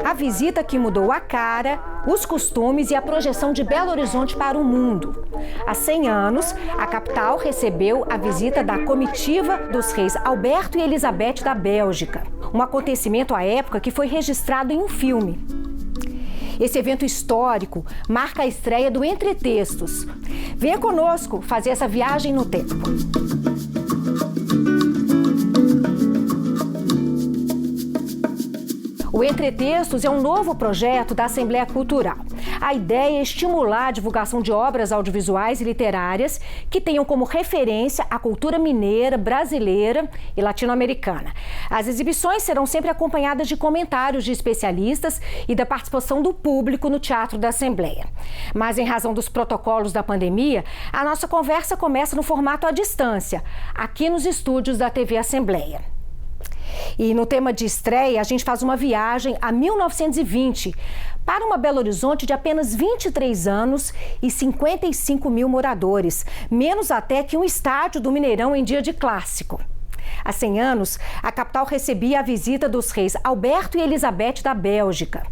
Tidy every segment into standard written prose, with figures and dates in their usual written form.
A visita que mudou a cara, os costumes e a projeção de Belo Horizonte para o mundo. Há 100 anos, a capital recebeu a visita da comitiva dos reis Alberto e Elizabeth da Bélgica. Um acontecimento à época que foi registrado em um filme. Esse evento histórico marca a estreia do Entretextos. Venha conosco fazer essa viagem no tempo. O Entretextos é um novo projeto da Assembleia Cultural. A ideia é estimular a divulgação de obras audiovisuais e literárias que tenham como referência a cultura mineira, brasileira e latino-americana. As exibições serão sempre acompanhadas de comentários de especialistas e da participação do público no Teatro da Assembleia. Mas, em razão dos protocolos da pandemia, a nossa conversa começa no formato à distância, aqui nos estúdios da TV Assembleia. E no tema de estreia, a gente faz uma viagem a 1920 para uma Belo Horizonte de apenas 23 anos e 55 mil moradores, menos até que um estádio do Mineirão em dia de clássico. Há 100 anos, a capital recebia a visita dos reis Alberto e Elizabeth da Bélgica.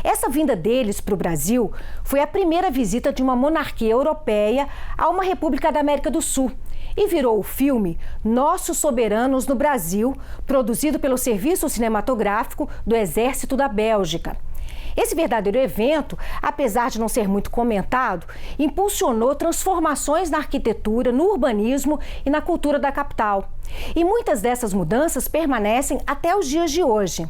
Essa vinda deles para o Brasil foi a primeira visita de uma monarquia europeia a uma república da América do Sul. E virou o filme Nossos Soberanos no Brasil, produzido pelo Serviço Cinematográfico do Exército da Bélgica. Esse verdadeiro evento, apesar de não ser muito comentado, impulsionou transformações na arquitetura, no urbanismo e na cultura da capital. E muitas dessas mudanças permanecem até os dias de hoje.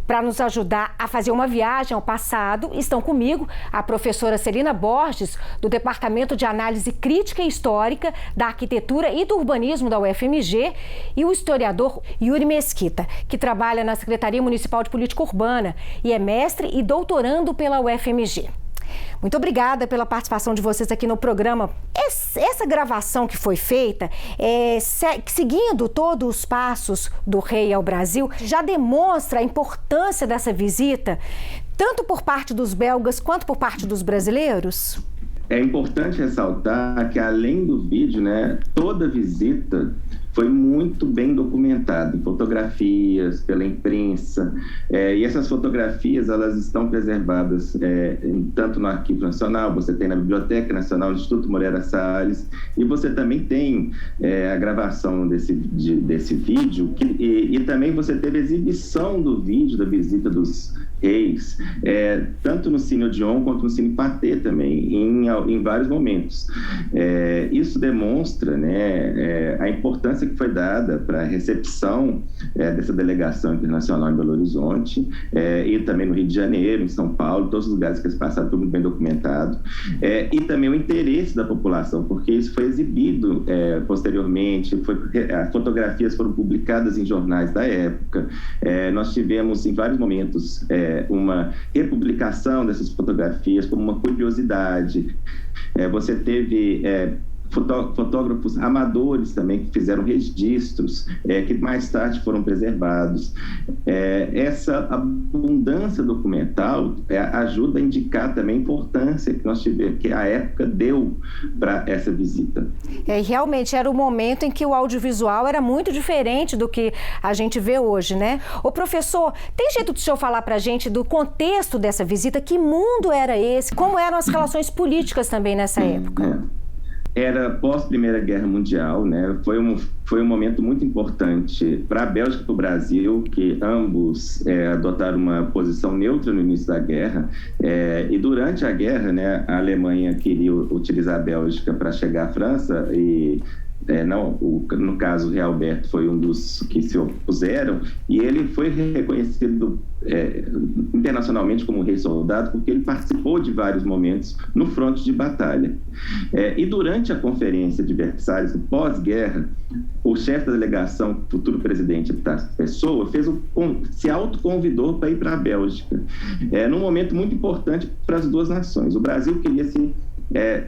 Para nos ajudar a fazer uma viagem ao passado, estão comigo a professora Celina Borges, do Departamento de Análise Crítica e Histórica da Arquitetura e do Urbanismo da UFMG, e o historiador Yuri Mesquita, que trabalha na Secretaria Municipal de Política Urbana e é mestre e doutorando pela UFMG. Muito obrigada pela participação de vocês aqui no programa. Essa gravação que foi feita, seguindo todos os passos do rei ao Brasil, já demonstra a importância dessa visita, tanto por parte dos belgas quanto por parte dos brasileiros? É importante ressaltar que, além do vídeo, toda visita foi muito bem documentada em fotografias, pela imprensa, e essas fotografias elas estão preservadas tanto no Arquivo Nacional, você tem na Biblioteca Nacional do Instituto Moreira Salles, e você também tem a gravação desse vídeo, e também você teve a exibição do vídeo da visita dos reis, tanto no Cine Odeon quanto no Cine Pathé também, em vários momentos. Isso demonstra a importância que foi dada para a recepção dessa delegação internacional em Belo Horizonte, e também no Rio de Janeiro, em São Paulo, todos os lugares que eles passaram, tudo muito bem documentado, e também o interesse da população, porque isso foi exibido posteriormente, as fotografias foram publicadas em jornais da época, nós tivemos em vários momentos uma republicação dessas fotografias como uma curiosidade. Você teve fotógrafos amadores também que fizeram registros que mais tarde foram preservados. Essa abundância documental ajuda a indicar também a importância que nós tivemos, que a época deu para essa visita. E realmente era o momento em que o audiovisual era muito diferente do que a gente vê hoje, né? Ô professor, tem jeito do senhor falar para a gente do contexto dessa visita? Que mundo era esse? Como eram as relações políticas também nessa época? Era pós-Primeira Guerra Mundial, foi um momento muito importante para a Bélgica e para o Brasil, que ambos adotaram uma posição neutra no início da guerra, e durante a guerra, a Alemanha queria utilizar a Bélgica para chegar à França, e no caso, o rei Alberto foi um dos que se opuseram, e ele foi reconhecido internacionalmente como rei soldado porque ele participou de vários momentos no fronte de batalha. E durante a Conferência de Versalhes, pós-guerra, o chefe da delegação, futuro presidente da Pessoa, se autoconvidou para ir para a Bélgica, num momento muito importante para as duas nações. O Brasil queria se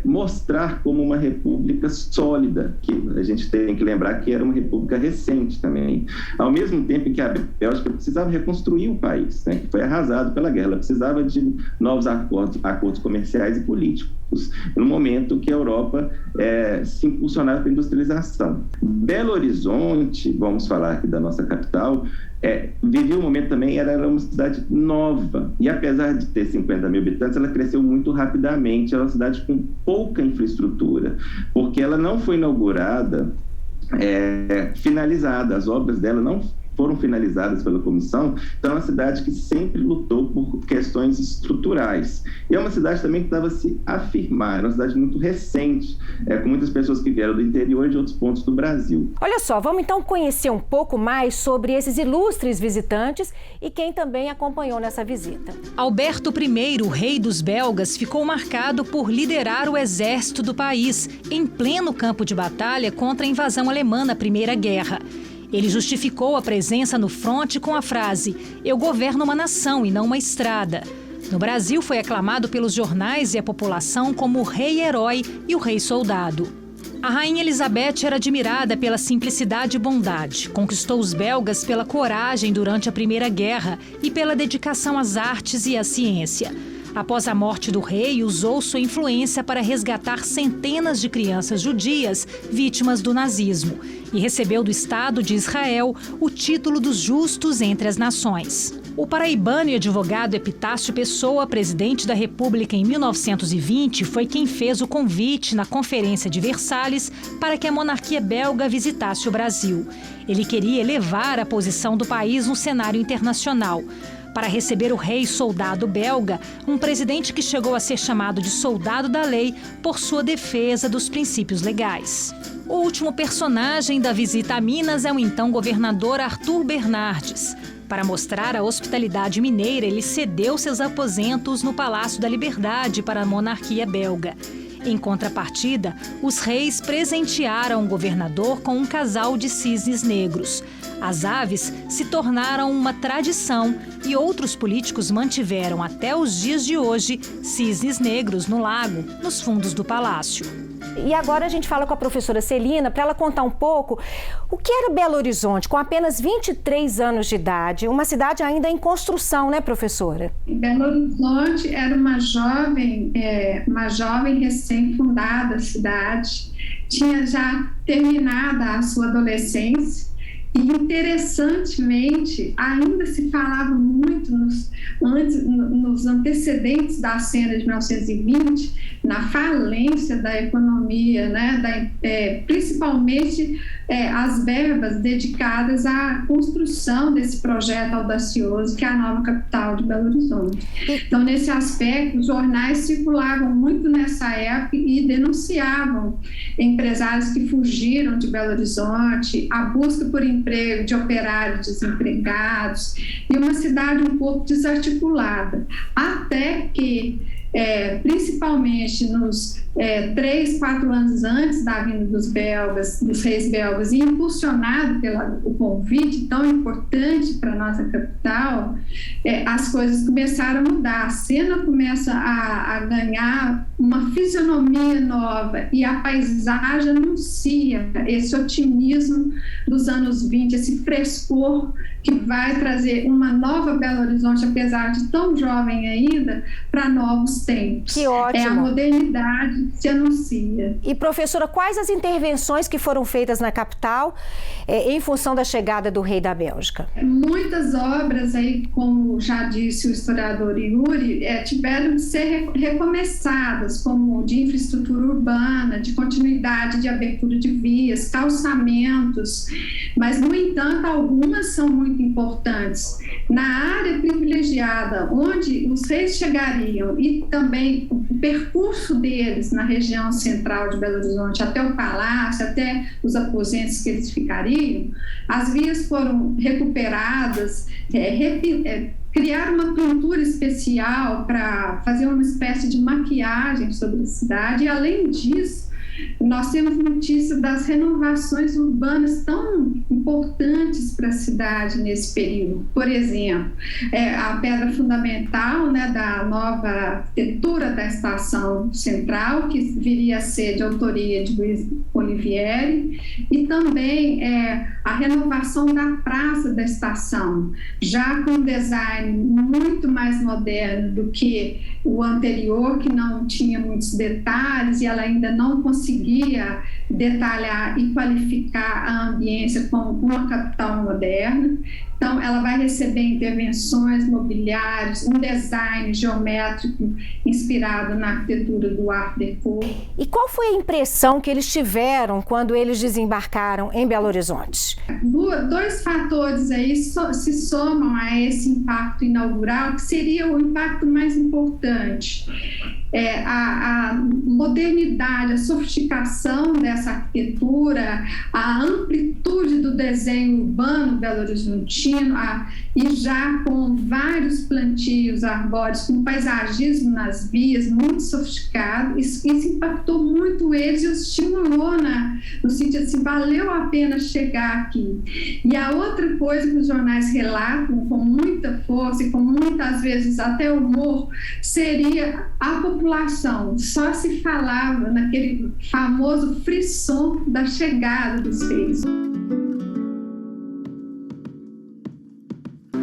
mostrar como uma república sólida, que a gente tem que lembrar que era uma república recente também, ao mesmo tempo que a Bélgica precisava reconstruir o país, que foi arrasado pela guerra, ela precisava de novos acordos comerciais e políticos. no momento que a Europa se impulsionava para a industrialização. Belo Horizonte, vamos falar aqui da nossa capital, vivia um momento também, era uma cidade nova, e apesar de ter 50 mil habitantes, ela cresceu muito rapidamente, era uma cidade com pouca infraestrutura, porque ela não foi inaugurada, finalizada, as obras dela não foram finalizadas pela comissão, então é uma cidade que sempre lutou por questões estruturais. E é uma cidade também que estava se afirmar, era uma cidade muito recente, com muitas pessoas que vieram do interior e de outros pontos do Brasil. Olha só, vamos então conhecer um pouco mais sobre esses ilustres visitantes e quem também acompanhou nessa visita. Alberto I, o rei dos belgas, ficou marcado por liderar o exército do país em pleno campo de batalha contra a invasão alemã na Primeira Guerra. Ele justificou a presença no fronte com a frase: "Eu governo uma nação e não uma estrada". No Brasil, foi aclamado pelos jornais e a população como o rei-herói e o rei-soldado. A rainha Elizabeth era admirada pela simplicidade e bondade. Conquistou os belgas pela coragem durante a Primeira Guerra e pela dedicação às artes e à ciência. Após a morte do rei, usou sua influência para resgatar centenas de crianças judias vítimas do nazismo e recebeu do Estado de Israel o título dos Justos entre as Nações. O paraibano e advogado Epitácio Pessoa, presidente da República em 1920, foi quem fez o convite na Conferência de Versalhes para que a monarquia belga visitasse o Brasil. Ele queria elevar a posição do país no cenário internacional. Para receber o rei-soldado belga, um presidente que chegou a ser chamado de soldado da lei por sua defesa dos princípios legais. O último personagem da visita a Minas é o então governador Arthur Bernardes. Para mostrar a hospitalidade mineira, ele cedeu seus aposentos no Palácio da Liberdade para a monarquia belga. Em contrapartida, os reis presentearam o governador com um casal de cisnes negros. As aves se tornaram uma tradição e outros políticos mantiveram até os dias de hoje cisnes negros no lago, nos fundos do palácio. E agora a gente fala com a professora Celina para ela contar um pouco o que era Belo Horizonte, com apenas 23 anos de idade, uma cidade ainda em construção, né, professora? Belo Horizonte era uma jovem recém-fundada cidade, tinha já terminado a sua adolescência. E, interessantemente, ainda se falava muito nos antecedentes da cena de 1920, na falência da economia, né, principalmente as verbas dedicadas à construção desse projeto audacioso que é a nova capital de Belo Horizonte. Então, nesse aspecto, os jornais circulavam muito nessa época e denunciavam empresários que fugiram de Belo Horizonte, a busca por emprego de operários desempregados e uma cidade um pouco desarticulada, até que, principalmente nos 3, 4 anos antes da vinda dos reis belgas, e impulsionado pelo convite tão importante para a nossa capital, as coisas começaram a mudar. A cena começa a ganhar uma fisionomia nova e a paisagem anuncia esse otimismo dos anos 20, esse frescor que vai trazer uma nova Belo Horizonte, apesar de tão jovem ainda, para novos tempos. Que ótimo! A modernidade se anuncia. E, professora, quais as intervenções que foram feitas na capital em função da chegada do rei da Bélgica? Muitas obras, aí, como já disse o historiador Yuri, tiveram de ser recomeçadas, como de infraestrutura urbana, de continuidade de abertura de vias, calçamentos, mas, no entanto, algumas são muito importantes. Na área privilegiada, onde os reis chegariam, e também o percurso deles na região central de Belo Horizonte, até o palácio, até os aposentos que eles ficariam, as vias foram recuperadas, criar uma pintura especial para fazer uma espécie de maquiagem sobre a cidade, e, além disso, nós temos notícia das renovações urbanas tão importantes para a cidade nesse período. Por exemplo, a pedra fundamental, né, da nova arquitetura da estação central, que viria a ser de autoria de Luiz Olivieri, e também a renovação da praça da estação, já com um design muito mais moderno do que o anterior, que não tinha muitos detalhes e ela ainda não conseguia detalhar e qualificar a ambiência como uma capital moderna. Então, ela vai receber intervenções mobiliárias, um design geométrico inspirado na arquitetura do Art Deco. E qual foi a impressão que eles tiveram quando eles desembarcaram em Belo Horizonte? Dois fatores aí se somam a esse impacto inaugural, que seria o impacto mais importante. A modernidade, a sofisticação dessa arquitetura, a amplitude do desenho urbano belo-horizontino, e já com vários plantios arbóreos, com paisagismo nas vias, muito sofisticado. Isso impactou muito eles e os estimulou no sentido assim, valeu a pena chegar aqui. E a outra coisa que os jornais relatam com muita força e com muitas vezes até humor, seria a população. Só se falava naquele famoso frisson da chegada dos reis.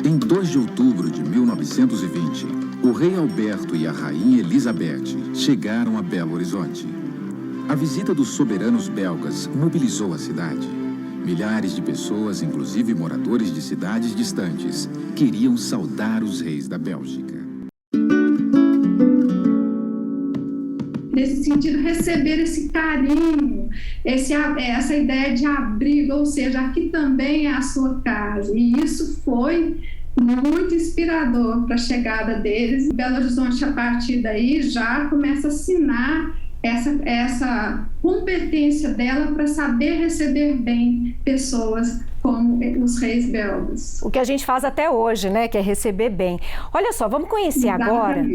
Em 2 de outubro de 1920, o rei Alberto e a rainha Elizabeth chegaram a Belo Horizonte. A visita dos soberanos belgas mobilizou a cidade. Milhares de pessoas, inclusive moradores de cidades distantes, queriam saudar os reis da Bélgica. Nesse sentido, receber esse carinho, essa ideia de abrigo, ou seja, aqui também é a sua casa. E isso foi muito inspirador para a chegada deles. Belo Horizonte, a partir daí, já começa a assinar essa competência dela para saber receber bem pessoas como os reis belgas. O que a gente faz até hoje, né, que é receber bem. Olha só, vamos conhecer agora.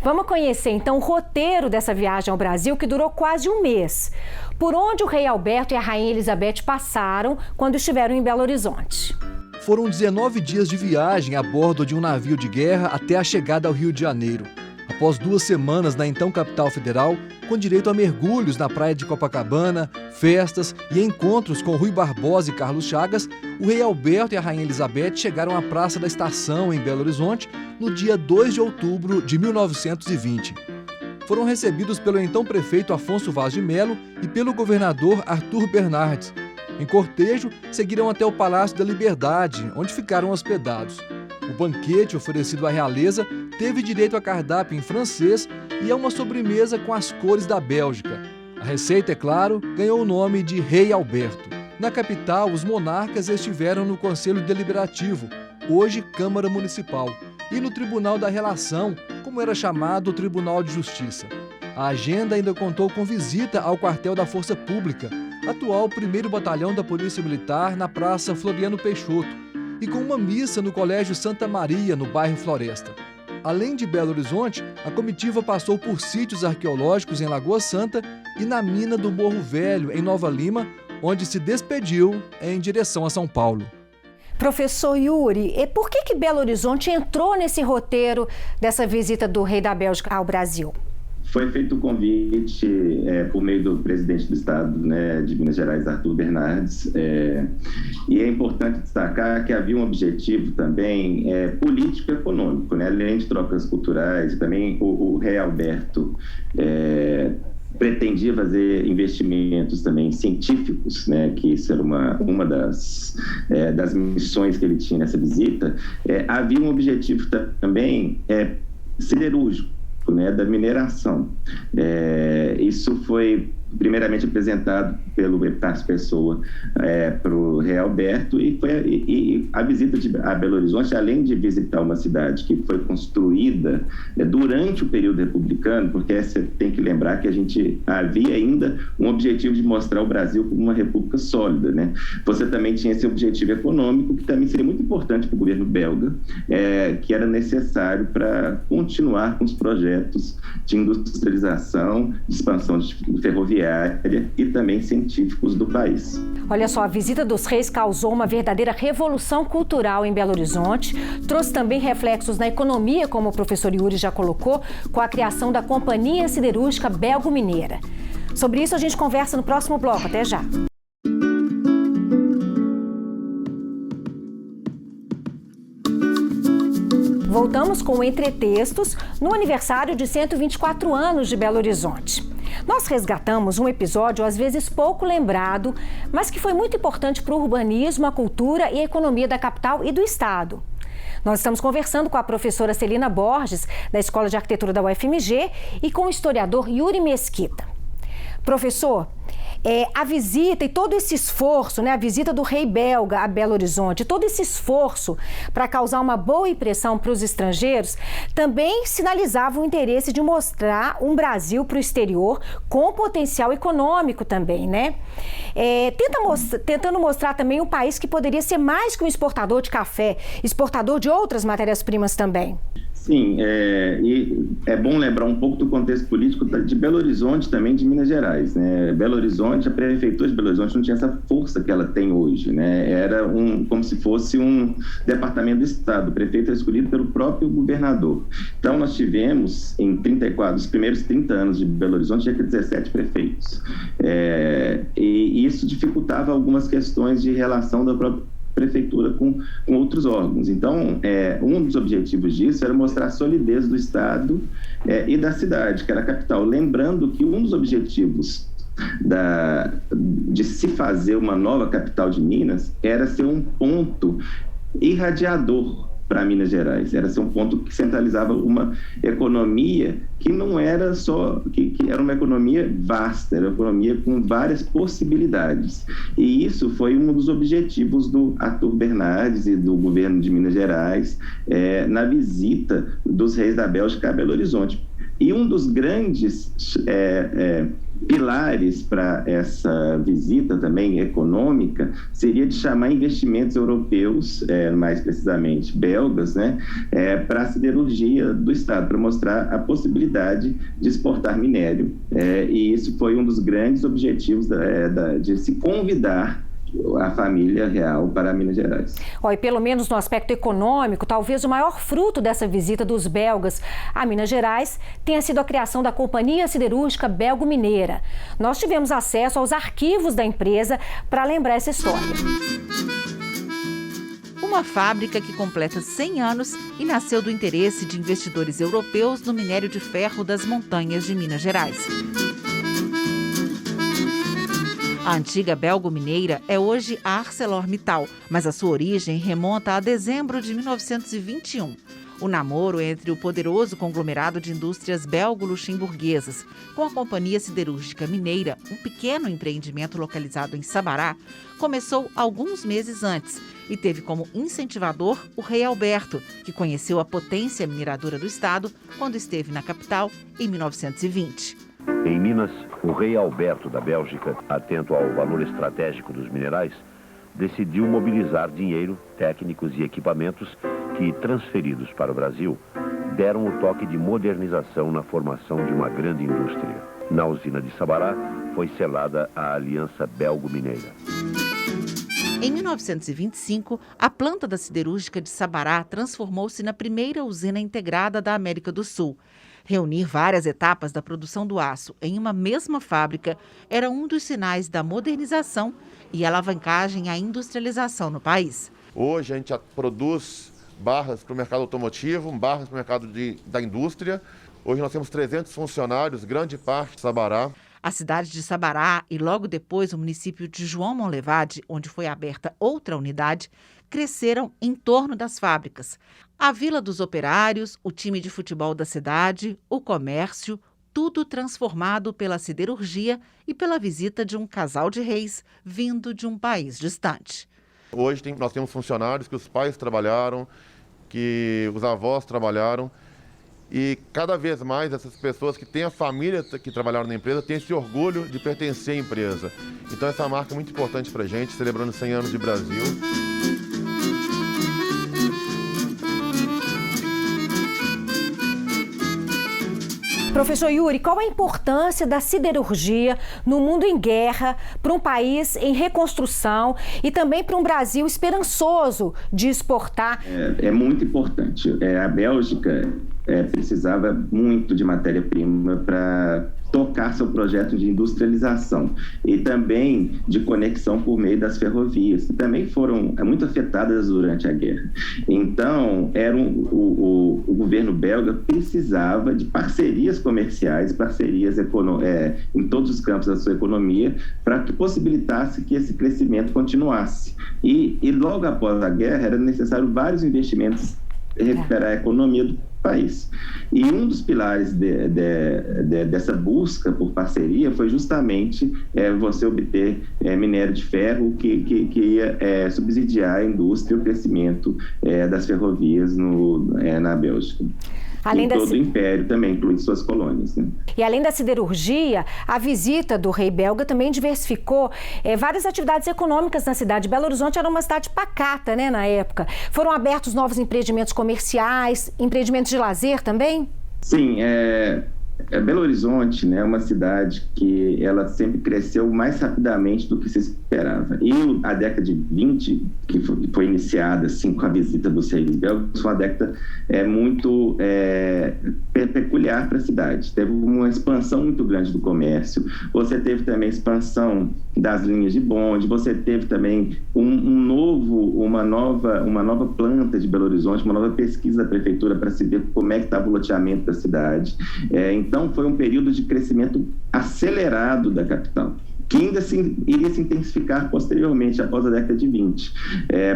Vamos conhecer então o roteiro dessa viagem ao Brasil, que durou quase um mês. Por onde o rei Alberto e a rainha Elizabeth passaram quando estiveram em Belo Horizonte. Foram 19 dias de viagem a bordo de um navio de guerra até a chegada ao Rio de Janeiro. Após 2 semanas na então capital federal, com direito a mergulhos na praia de Copacabana, festas e encontros com Rui Barbosa e Carlos Chagas, o rei Alberto e a rainha Elizabeth chegaram à Praça da Estação, em Belo Horizonte, no dia 2 de outubro de 1920. Foram recebidos pelo então prefeito Afonso Vaz de Melo e pelo governador Arthur Bernardes. Em cortejo, seguiram até o Palácio da Liberdade, onde ficaram hospedados. O banquete oferecido à realeza teve direito a cardápio em francês e a uma sobremesa com as cores da Bélgica. A receita, é claro, ganhou o nome de Rei Alberto. Na capital, os monarcas estiveram no Conselho Deliberativo, hoje Câmara Municipal, e no Tribunal da Relação, como era chamado o Tribunal de Justiça. A agenda ainda contou com visita ao quartel da Força Pública, atual 1º Batalhão da Polícia Militar, na Praça Floriano Peixoto, e com uma missa no Colégio Santa Maria, no bairro Floresta. Além de Belo Horizonte, a comitiva passou por sítios arqueológicos em Lagoa Santa e na mina do Morro Velho, em Nova Lima, onde se despediu em direção a São Paulo. Professor Yuri, e por que Belo Horizonte entrou nesse roteiro dessa visita do rei da Bélgica ao Brasil? Foi feito o convite por meio do presidente do Estado, né, de Minas Gerais, Arthur Bernardes, e é importante destacar que havia um objetivo também político-econômico, né, além de trocas culturais. Também o rei Alberto pretendia fazer investimentos também científicos, né, que isso era uma das missões que ele tinha nessa visita. Havia um objetivo também siderúrgico, né, da mineração. Isso foi primeiramente apresentado pelo Epitácio Pessoa para o rei Alberto, e a visita a Belo Horizonte, além de visitar uma cidade que foi construída durante o período republicano, porque você tem que lembrar que havia ainda um objetivo de mostrar o Brasil como uma república sólida, né? Você também tinha esse objetivo econômico, que também seria muito importante para o governo belga, que era necessário para continuar com os projetos de industrialização, de expansão ferroviária ferroviária e também científicos do país. Olha só, a visita dos reis causou uma verdadeira revolução cultural em Belo Horizonte, trouxe também reflexos na economia, como o professor Yuri já colocou, com a criação da Companhia Siderúrgica Belgo-Mineira. Sobre isso a gente conversa no próximo bloco. Até já! Voltamos com o Entretextos no aniversário de 124 anos de Belo Horizonte. Nós resgatamos um episódio às vezes pouco lembrado, mas que foi muito importante para o urbanismo, a cultura e a economia da capital e do estado. Nós estamos conversando com a professora Celina Borges, da Escola de Arquitetura da UFMG, e com o historiador Yuri Mesquita. Professor, a visita e todo esse esforço, né, a visita do rei belga a Belo Horizonte, todo esse esforço para causar uma boa impressão para os estrangeiros, também sinalizava o interesse de mostrar um Brasil para o exterior com potencial econômico também, né? Tentando mostrar também um país que poderia ser mais que um exportador de café, exportador de outras matérias-primas também. Sim, e é bom lembrar um pouco do contexto político de Belo Horizonte, também de Minas Gerais, né? Belo Horizonte, a prefeitura de Belo Horizonte não tinha essa força que ela tem hoje, né? Era como se fosse um departamento do Estado, o prefeito era escolhido pelo próprio governador. Então, nós tivemos, em 34, os primeiros 30 anos de Belo Horizonte, tinha 17 prefeitos. E isso dificultava algumas questões de relação da própria prefeitura com outros órgãos. Então, um dos objetivos disso era mostrar a solidez do Estado e da cidade, que era a capital. Lembrando que um dos objetivos de se fazer uma nova capital de Minas era ser um ponto irradiador para Minas Gerais, era ser um ponto que centralizava uma economia que não era só, que era uma economia vasta, era uma economia com várias possibilidades. E isso foi um dos objetivos do Arthur Bernardes e do governo de Minas Gerais na visita dos reis da Bélgica a Belo Horizonte. E um dos grandes pilares para essa visita também econômica seria de chamar investimentos europeus, mais precisamente belgas, né, para a siderurgia do Estado, para mostrar a possibilidade de exportar minério. E isso foi um dos grandes objetivos de se convidar a família real para Minas Gerais. E pelo menos no aspecto econômico, talvez o maior fruto dessa visita dos belgas a Minas Gerais tenha sido a criação da Companhia Siderúrgica Belgo-Mineira. Nós tivemos acesso aos arquivos da empresa para lembrar essa história. Uma fábrica que completa 100 anos e nasceu do interesse de investidores europeus no minério de ferro das montanhas de Minas Gerais. A antiga Belgo-Mineira é hoje a ArcelorMittal, mas a sua origem remonta a dezembro de 1921. O namoro entre o poderoso conglomerado de indústrias belgo-luxemburguesas com a Companhia Siderúrgica Mineira, um pequeno empreendimento localizado em Sabará, começou alguns meses antes e teve como incentivador o rei Alberto, que conheceu a potência mineradora do estado quando esteve na capital em 1920. Em Minas, o rei Alberto da Bélgica, atento ao valor estratégico dos minerais, decidiu mobilizar dinheiro, técnicos e equipamentos que, transferidos para o Brasil, deram o toque de modernização na formação de uma grande indústria. Na usina de Sabará, foi selada a Aliança Belgo-Mineira. Em 1925, a planta da siderúrgica de Sabará transformou-se na primeira usina integrada da América do Sul. Reunir várias etapas da produção do aço em uma mesma fábrica era um dos sinais da modernização e alavancagem à industrialização no país. Hoje a gente produz barras para o mercado automotivo, barras para o mercado da indústria. Hoje nós temos 300 funcionários, grande parte de Sabará. A cidade de Sabará e logo depois o município de João Monlevade, onde foi aberta outra unidade, cresceram em torno das fábricas. A Vila dos Operários, o time de futebol da cidade, o comércio, tudo transformado pela siderurgia e pela visita de um casal de reis vindo de um país distante. Hoje nós temos funcionários que os pais trabalharam, que os avós trabalharam, e cada vez mais essas pessoas que têm a família que trabalharam na empresa têm esse orgulho de pertencer à empresa. Então essa marca é muito importante para a gente, celebrando 100 anos de Brasil. Professor Yuri, qual a importância da siderurgia no mundo em guerra, para um país em reconstrução e também para um Brasil esperançoso de exportar? É muito importante. A Bélgica precisava muito de matéria-prima para tocar seu projeto de industrialização e também de conexão por meio das ferrovias, que também foram muito afetadas durante a guerra. Então, o governo belga precisava de parcerias comerciais, parcerias em todos os campos da sua economia, para que possibilitasse que esse crescimento continuasse. E logo após a guerra, era necessário vários investimentos para recuperar a economia do país. E um dos pilares dessa busca por parceria foi justamente você obter minério de ferro que ia subsidiar a indústria e o crescimento das ferrovias na Bélgica. Além todo o império também, incluindo suas colônias. Né? E além da siderurgia, a visita do rei belga também diversificou várias atividades econômicas na cidade. Belo Horizonte era uma cidade pacata, né, na época. Foram abertos novos empreendimentos comerciais, empreendimentos de lazer também? Sim, Belo Horizonte, né, é uma cidade que ela sempre cresceu mais rapidamente do que se esperava. E a década de 20, que foi iniciada assim, com a visita dos reis belgas, foi uma década muito peculiar para a cidade. Teve uma expansão muito grande do comércio, você teve também a expansão das linhas de bonde, você teve também uma nova planta de Belo Horizonte, uma nova pesquisa da prefeitura para se ver como é que estava o loteamento da cidade. Então, foi um período de crescimento acelerado da capital, que ainda iria se intensificar posteriormente, após a década de 20.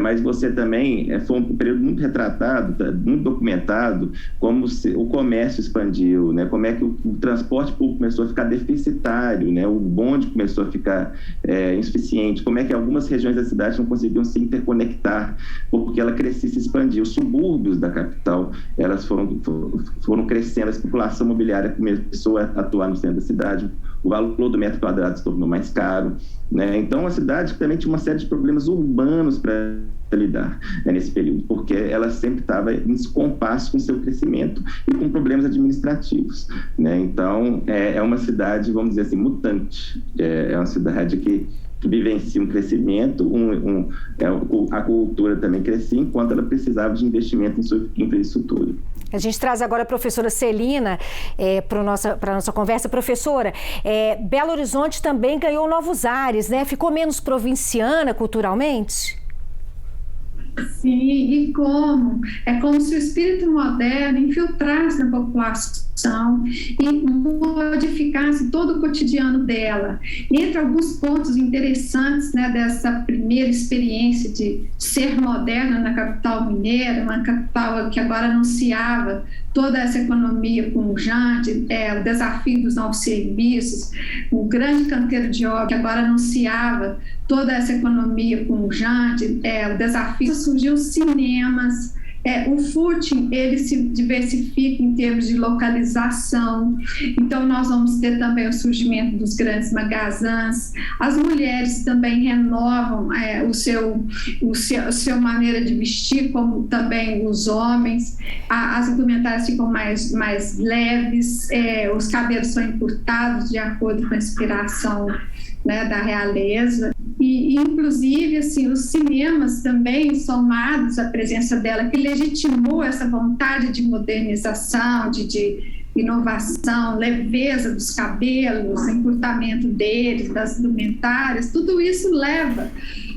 Mas você também, foi um período muito retratado, muito documentado, como o comércio expandiu, né? Como é que o transporte público começou a ficar deficitário, né? O bonde começou a ficar insuficiente, como é que algumas regiões da cidade não conseguiam se interconectar, porque ela crescia e se expandia. Os subúrbios da capital, elas foram crescendo, a especulação imobiliária começou a atuar no centro da cidade, o valor do metro quadrado se tornou mais caro, né? Então, a cidade também tinha uma série de problemas urbanos para lidar nesse período, porque ela sempre estava em descompasso com o seu crescimento e com problemas administrativos, né? Então, é uma cidade, vamos dizer assim, mutante. É uma cidade que vivencia um crescimento, a cultura também crescia, enquanto ela precisava de investimento em sua infraestrutura. A gente traz agora a professora Celina para a nossa conversa. Professora, Belo Horizonte também ganhou novos ares, né? Ficou menos provinciana culturalmente? Sim, e como? É como se o espírito moderno infiltrasse na população e modificasse todo o cotidiano dela. Entre alguns pontos interessantes, né, dessa primeira experiência de ser moderna na capital mineira, uma capital que agora anunciava toda essa economia pujante, o desafio dos novos serviços, o grande canteiro de obra que agora anunciava toda essa economia pujante, o desafio, surgiu os cinemas, o footing, ele se diversifica em termos de localização, então nós vamos ter também o surgimento dos grandes magazins, as mulheres também renovam a sua maneira de vestir, como também os homens, as indumentárias ficam mais leves, os cabelos são encurtados de acordo com a inspiração, né, da realeza. E, inclusive, assim, os cinemas também, somados à presença dela, que legitimou essa vontade de modernização, de inovação, leveza dos cabelos, encurtamento deles, das indumentárias, tudo isso leva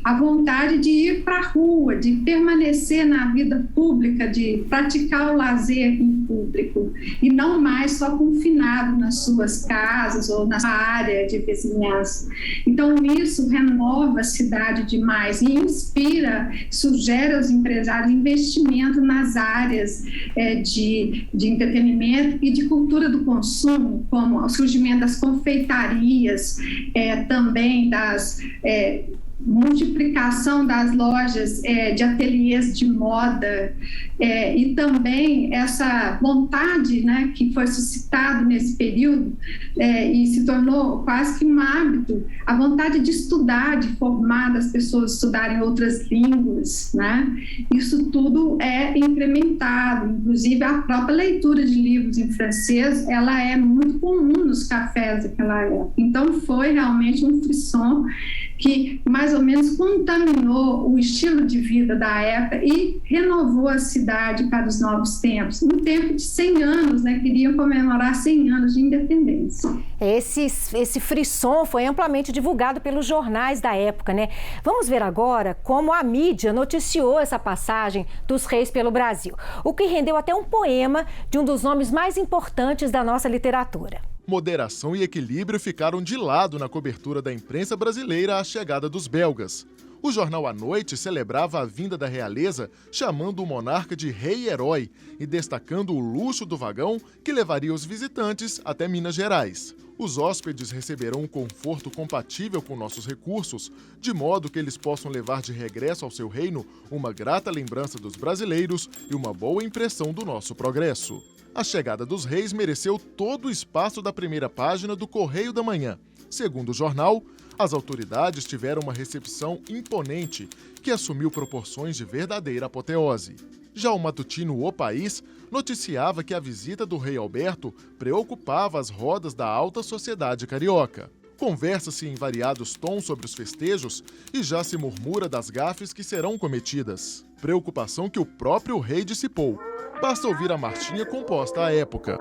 à vontade de ir para a rua, de permanecer na vida pública, de praticar o lazer em público e não mais só confinado nas suas casas ou na sua área de vizinhança. Então, isso renova a cidade demais e inspira, sugere aos empresários investimento nas áreas de entretenimento e de cultura do consumo, como o surgimento das confeitarias, também multiplicação das lojas de ateliês de moda e também essa vontade, né, que foi suscitado nesse período e se tornou quase que um hábito, a vontade de estudar, de formar as pessoas estudarem outras línguas, né? Isso tudo é incrementado, inclusive a própria leitura de livros em francês, ela é muito comum nos cafés daquela época. Então foi realmente um frisson que mais ou menos contaminou o estilo de vida da época e renovou a cidade para os novos tempos. Um tempo de 100 anos, né? Queriam comemorar 100 anos de independência. Esse frisson foi amplamente divulgado pelos jornais da época, né? Vamos ver agora como a mídia noticiou essa passagem dos reis pelo Brasil, o que rendeu até um poema de um dos nomes mais importantes da nossa literatura. Moderação e equilíbrio ficaram de lado na cobertura da imprensa brasileira à chegada dos belgas. O jornal à noite celebrava a vinda da realeza, chamando o monarca de rei-herói e destacando o luxo do vagão que levaria os visitantes até Minas Gerais. Os hóspedes receberão um conforto compatível com nossos recursos, de modo que eles possam levar de regresso ao seu reino uma grata lembrança dos brasileiros e uma boa impressão do nosso progresso. A chegada dos reis mereceu todo o espaço da primeira página do Correio da Manhã. Segundo o jornal, as autoridades tiveram uma recepção imponente que assumiu proporções de verdadeira apoteose. Já o matutino O País noticiava que a visita do rei Alberto preocupava as rodas da alta sociedade carioca. Conversa-se em variados tons sobre os festejos e já se murmura das gafes que serão cometidas. Preocupação que o próprio rei dissipou. Basta ouvir a marchinha composta à época.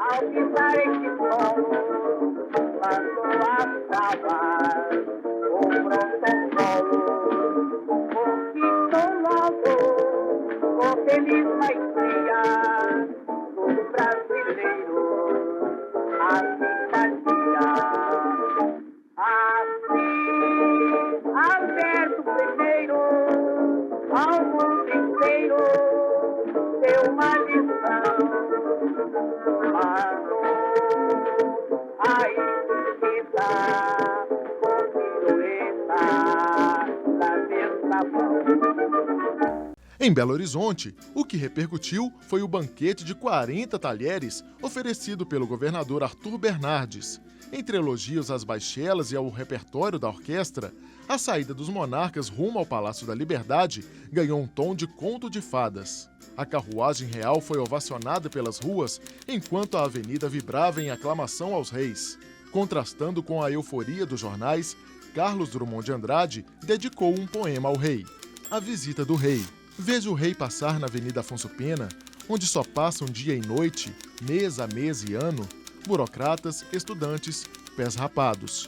Em Belo Horizonte, o que repercutiu foi o banquete de 40 talheres oferecido pelo governador Arthur Bernardes. Entre elogios às baixelas e ao repertório da orquestra, a saída dos monarcas rumo ao Palácio da Liberdade ganhou um tom de conto de fadas. A carruagem real foi ovacionada pelas ruas, enquanto a avenida vibrava em aclamação aos reis. Contrastando com a euforia dos jornais, Carlos Drummond de Andrade dedicou um poema ao rei. A visita do rei. Veja o rei passar na Avenida Afonso Pena, onde só passam dia e noite, mês a mês e ano, burocratas, estudantes, pés rapados.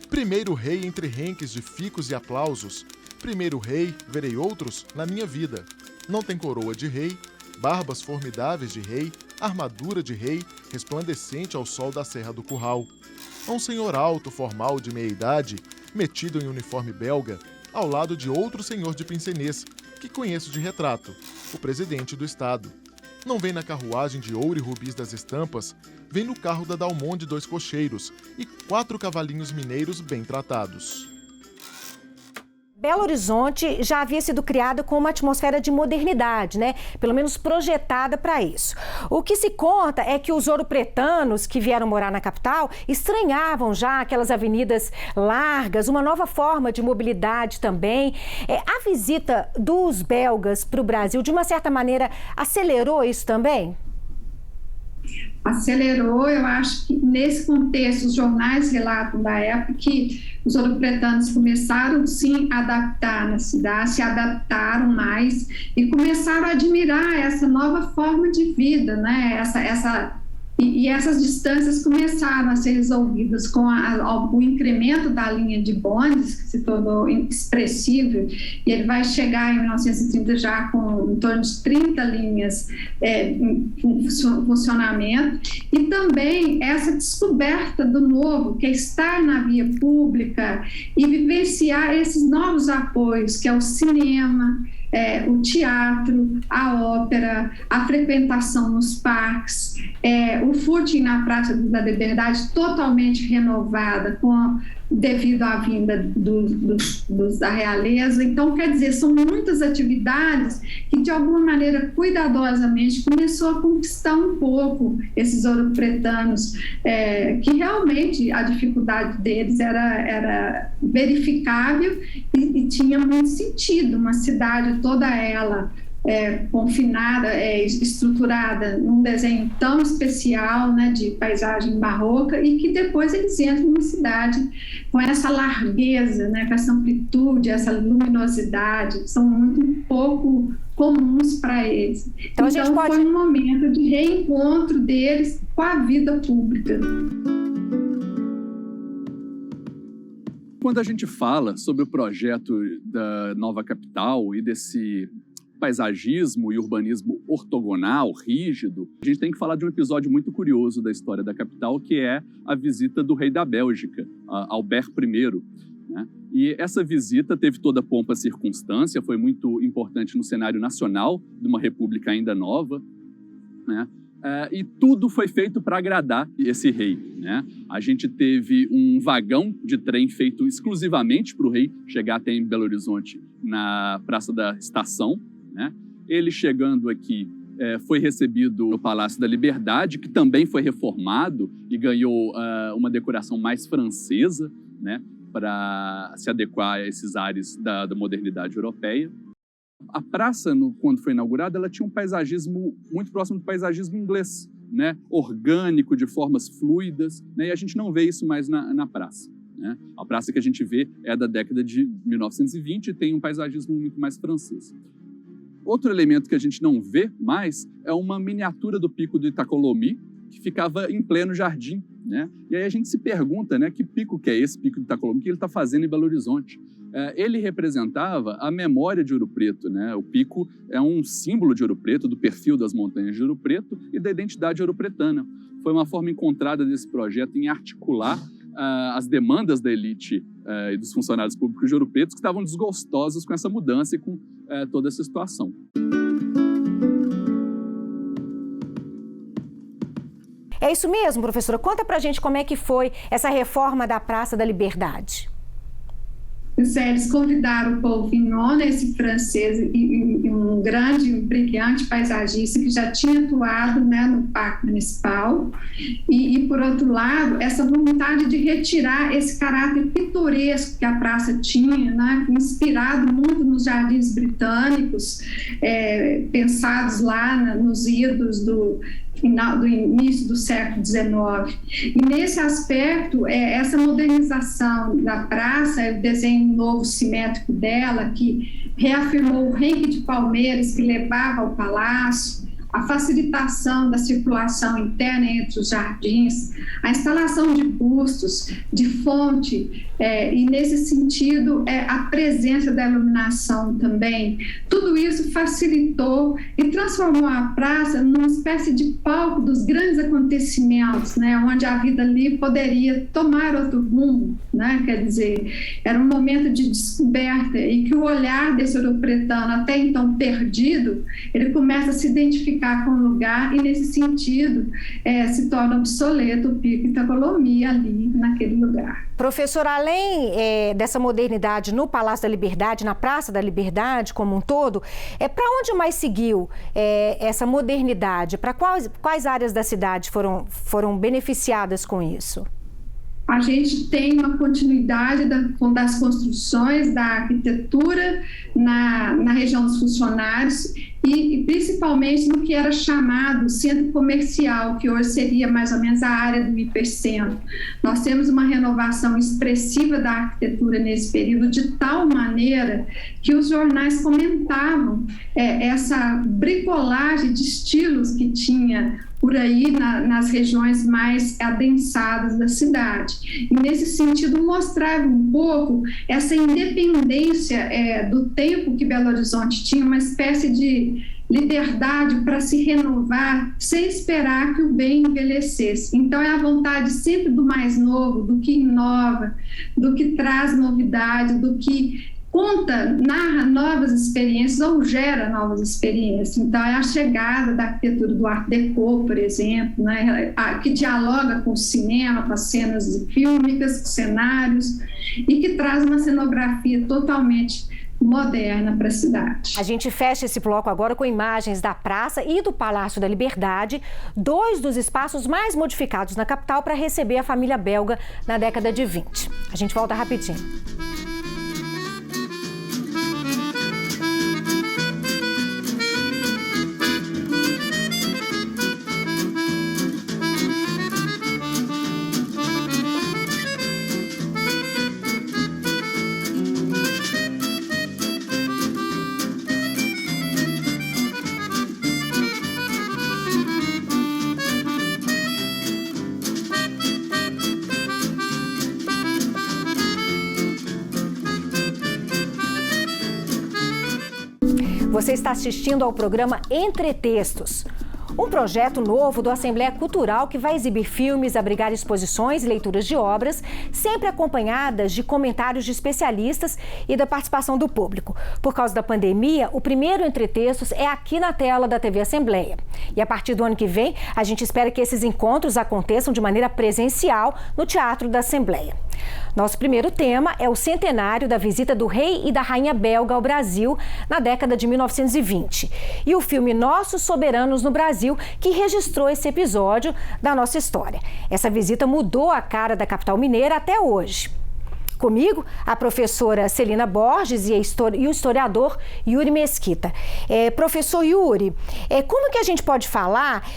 Primeiro rei entre renques de ficos e aplausos. Primeiro rei, verei outros na minha vida. Não tem coroa de rei, barbas formidáveis de rei, armadura de rei, resplandecente ao sol da Serra do Curral. Um senhor alto, formal, de meia-idade, metido em uniforme belga, ao lado de outro senhor de pincenês, que conheço de retrato, o presidente do estado. Não vem na carruagem de ouro e rubis das estampas, vem no carro da Dalmon de 2 cocheiros e 4 cavalinhos mineiros bem tratados. Belo Horizonte já havia sido criado com uma atmosfera de modernidade, né? Pelo menos projetada para isso. O que se conta é que os ouropretanos que vieram morar na capital estranhavam já aquelas avenidas largas, uma nova forma de mobilidade também. A visita dos belgas para o Brasil, de uma certa maneira, acelerou isso também? Acelerou, eu acho que nesse contexto os jornais relatam da época que os ouropretanos começaram sim a adaptar na cidade, se adaptaram mais e começaram a admirar essa nova forma de vida, né? E essas distâncias começaram a ser resolvidas com o incremento da linha de bondes, que se tornou expressivo, e ele vai chegar em 1930 já com em torno de 30 linhas em funcionamento, e também essa descoberta do novo, que é estar na via pública e vivenciar esses novos apoios, que é o cinema, o teatro, a ópera, a frequentação nos parques, o footing na Praça da Liberdade totalmente renovada, com devido à vinda da realeza. Então, quer dizer, são muitas atividades que, de alguma maneira, cuidadosamente, começou a conquistar um pouco esses ouropretanos, que realmente a dificuldade deles era verificável e tinha muito sentido, uma cidade toda ela confinada, estruturada num desenho tão especial, né, de paisagem barroca, e que depois eles entram numa cidade com essa largueza, né, com essa amplitude, essa luminosidade, são muito pouco comuns para eles. Então foi um momento de reencontro deles com a vida pública. Quando a gente fala sobre o projeto da nova capital e desse paisagismo e urbanismo ortogonal, rígido, a gente tem que falar de um episódio muito curioso da história da capital, que é a visita do rei da Bélgica, Albert I. Né? E essa visita teve toda a pompa e circunstância, foi muito importante no cenário nacional de uma república ainda nova, né? E tudo foi feito para agradar esse rei, né? A gente teve um vagão de trem feito exclusivamente para o rei chegar até em Belo Horizonte, na Praça da Estação, né? Ele chegando aqui foi recebido no Palácio da Liberdade, que também foi reformado e ganhou uma decoração mais francesa, né? Para se adequar a esses ares da modernidade europeia. A praça, quando foi inaugurada, ela tinha um paisagismo muito próximo do paisagismo inglês, né? Orgânico, de formas fluidas, né? E a gente não vê isso mais na praça, né? A praça que a gente vê é da década de 1920 e tem um paisagismo muito mais francês. Outro elemento que a gente não vê mais é uma miniatura do Pico do Itacolomi, que ficava em pleno jardim, né? E aí a gente se pergunta, né, que pico que é esse Pico do Itacolomi que ele está fazendo em Belo Horizonte? Ele representava a memória de Ouro Preto, né? O pico é um símbolo de Ouro Preto, do perfil das montanhas de Ouro Preto e da identidade ouropretana. Foi uma forma encontrada desse projeto em articular as demandas da elite e dos funcionários públicos de Ouro Preto, que estavam desgostosos com essa mudança e com toda essa situação. É isso mesmo, professora. Conta pra gente como é que foi essa reforma da Praça da Liberdade. Eles convidaram o Paul Vignon, esse francês, e um grande, brilhante paisagista que já tinha atuado, né, no Parque Municipal. E, por outro lado, essa vontade de retirar esse caráter pitoresco que a praça tinha, né, inspirado muito nos jardins britânicos, pensados lá nos idos do início do século XIX. E nesse aspecto, essa modernização da praça, o desenho novo simétrico dela, que reafirmou o renque de palmeiras que levava ao palácio, a facilitação da circulação interna entre os jardins, a instalação de bustos, de fonte, e nesse sentido a presença da iluminação também. Tudo isso facilitou e transformou a praça numa espécie de palco dos grandes acontecimentos, né, onde a vida ali poderia tomar outro rumo, né? Quer dizer, era um momento de descoberta e que o olhar desse ouropretano até então perdido, ele começa a se identificar com o lugar e, nesse sentido, se torna obsoleto o Pico Itacolomi ali, naquele lugar. Professora, além dessa modernidade no Palácio da Liberdade, na Praça da Liberdade como um todo, para onde mais seguiu essa modernidade? Para quais áreas da cidade foram beneficiadas com isso? A gente tem uma continuidade das construções, da arquitetura na região dos funcionários e principalmente no que era chamado centro comercial, que hoje seria mais ou menos a área do hipercentro. Nós temos uma renovação expressiva da arquitetura nesse período, de tal maneira que os jornais comentavam essa bricolagem de estilos que tinha por aí nas regiões mais adensadas da cidade. E, nesse sentido, mostrava um pouco essa independência do tempo que Belo Horizonte tinha, uma espécie de liberdade para se renovar sem esperar que o bem envelhecesse. Então, é a vontade sempre do mais novo, do que inova, do que traz novidade, do que narra novas experiências ou gera novas experiências. Então, é a chegada da arquitetura do Art Deco, por exemplo, né, que dialoga com o cinema, com as cenas fílmicas, com cenários, e que traz uma cenografia totalmente moderna para a cidade. A gente fecha esse bloco agora com imagens da Praça e do Palácio da Liberdade, 2 dos espaços mais modificados na capital para receber a família belga na década de 20. A gente volta rapidinho. Você está assistindo ao programa Entre Textos, um projeto novo do Assembleia Cultural que vai exibir filmes, abrigar exposições e leituras de obras, sempre acompanhadas de comentários de especialistas e da participação do público. Por causa da pandemia, o primeiro Entre Textos é aqui na tela da TV Assembleia. E a partir do ano que vem, a gente espera que esses encontros aconteçam de maneira presencial no Teatro da Assembleia. Nosso primeiro tema é o centenário da visita do rei e da rainha belga ao Brasil na década de 1920. E o filme Nossos Soberanos no Brasil, que registrou esse episódio da nossa história. Essa visita mudou a cara da capital mineira até hoje. Comigo, a professora Celina Borges e o historiador Yuri Mesquita. Professor Yuri, como que a gente pode falar...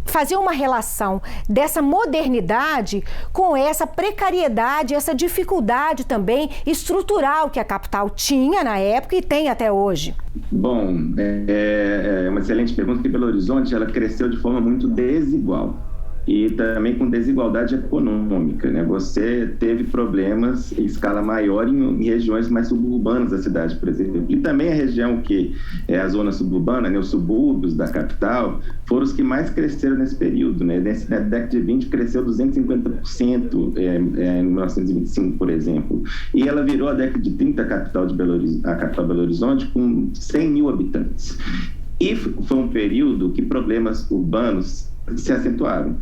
fazer uma relação dessa modernidade com essa precariedade, essa dificuldade também estrutural que a capital tinha na época e tem até hoje? Bom, é uma excelente pergunta, porque Belo Horizonte ela cresceu de forma muito desigual e também com desigualdade econômica, né? Você teve problemas em escala maior em regiões mais suburbanas da cidade, por exemplo. E também a região que é a zona suburbana, né? Os subúrbios da capital, foram os que mais cresceram nesse período, né? Na década de 20 cresceu 250% em 1925, por exemplo. E ela virou a década de 30 a capital de Belo Horizonte com 100 mil habitantes. E foi um período que problemas urbanos se acentuaram.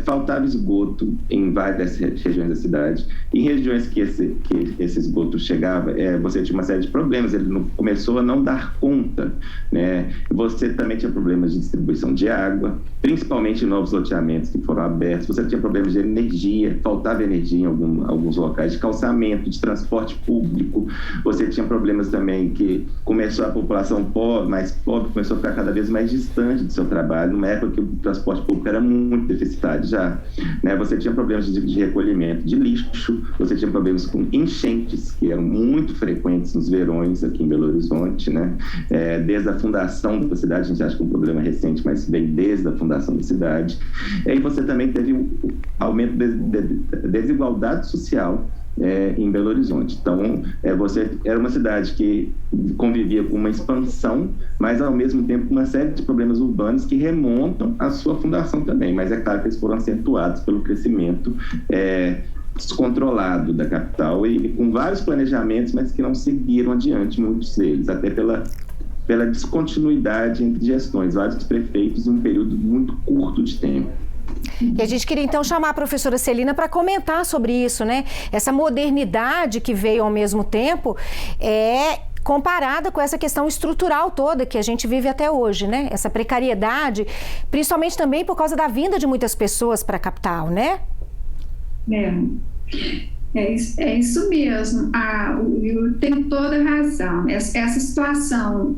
Faltava esgoto em várias regiões da cidade. Em regiões que esse esgoto chegava, você tinha uma série de problemas. Ele começou a não dar conta, né? Você também tinha problemas de distribuição de água, principalmente em novos loteamentos que foram abertos. Você tinha problemas de energia, faltava energia em alguns locais, de calçamento, de transporte público. Você tinha problemas também que começou a população mais pobre começou a ficar cada vez mais distante do seu trabalho, numa época que o transporte público era muito deficitário já, né? Você tinha problemas de recolhimento de lixo, você tinha problemas com enchentes, que eram muito frequentes nos verões aqui em Belo Horizonte, né? Desde a fundação da cidade, a gente acha que é um problema recente, mas vem desde a fundação da cidade. E você também teve um aumento da desigualdade social em Belo Horizonte. Então, você era uma cidade que convivia com uma expansão, mas ao mesmo tempo com uma série de problemas urbanos que remontam à sua fundação também, mas é claro que eles foram acentuados pelo crescimento descontrolado da capital e com vários planejamentos, mas que não seguiram adiante muitos deles, até pela descontinuidade entre gestões, vários prefeitos em um período muito curto de tempo. E a gente queria então chamar a professora Celina para comentar sobre isso, né? Essa modernidade que veio ao mesmo tempo comparada com essa questão estrutural toda que a gente vive até hoje, né? Essa precariedade, principalmente também por causa da vinda de muitas pessoas para a capital, né? É isso mesmo, o Yuri tem toda a razão. Essa situação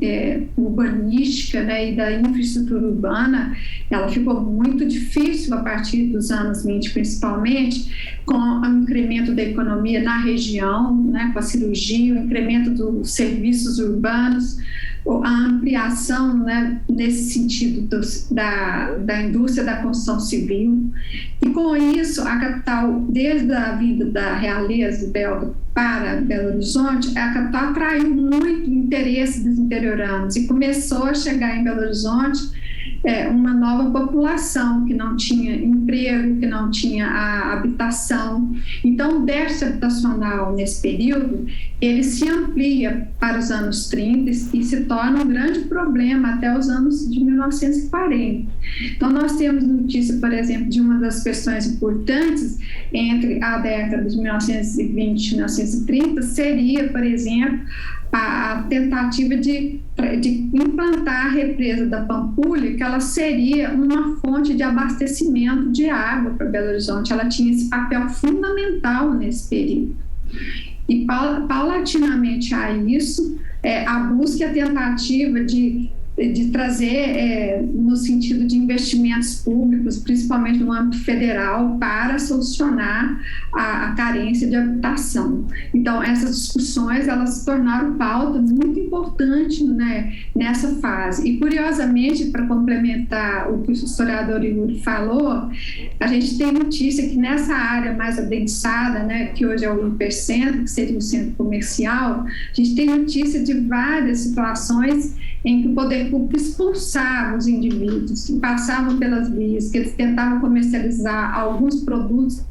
urbanística, né, e da infraestrutura urbana, ela ficou muito difícil a partir dos anos 20, principalmente com o incremento da economia na região, né, com a cirurgia, o incremento dos serviços urbanos, a ampliação, né, nesse sentido da indústria da construção civil. E com isso, a capital, desde a vinda da realeza belga para Belo Horizonte, a capital atraiu muito interesse dos interioranos e começou a chegar em Belo Horizonte uma nova população que não tinha emprego, que não tinha a habitação. Então, o déficit habitacional nesse período, ele se amplia para os anos 30 e se torna um grande problema até os anos de 1940. Então, nós temos notícia, por exemplo, de uma das questões importantes entre a década de 1920 e 1930, seria, por exemplo, a tentativa de implantar a represa da Pampulha, que ela seria uma fonte de abastecimento de água para Belo Horizonte. Ela tinha esse papel fundamental nesse período. E, paulatinamente a isso, a busca e a tentativa de trazer, no sentido de investimentos públicos, principalmente no âmbito federal, para solucionar a carência de habitação. Então, essas discussões, elas se tornaram pauta muito importante, né, nessa fase. E, curiosamente, para complementar o que o historiador Yuri falou, a gente tem notícia que nessa área mais adensada, né, que hoje é o hipercentro, que seria o centro comercial, a gente tem notícia de várias situações em que o poder público expulsava os indivíduos que passavam pelas vias, que eles tentavam comercializar alguns produtos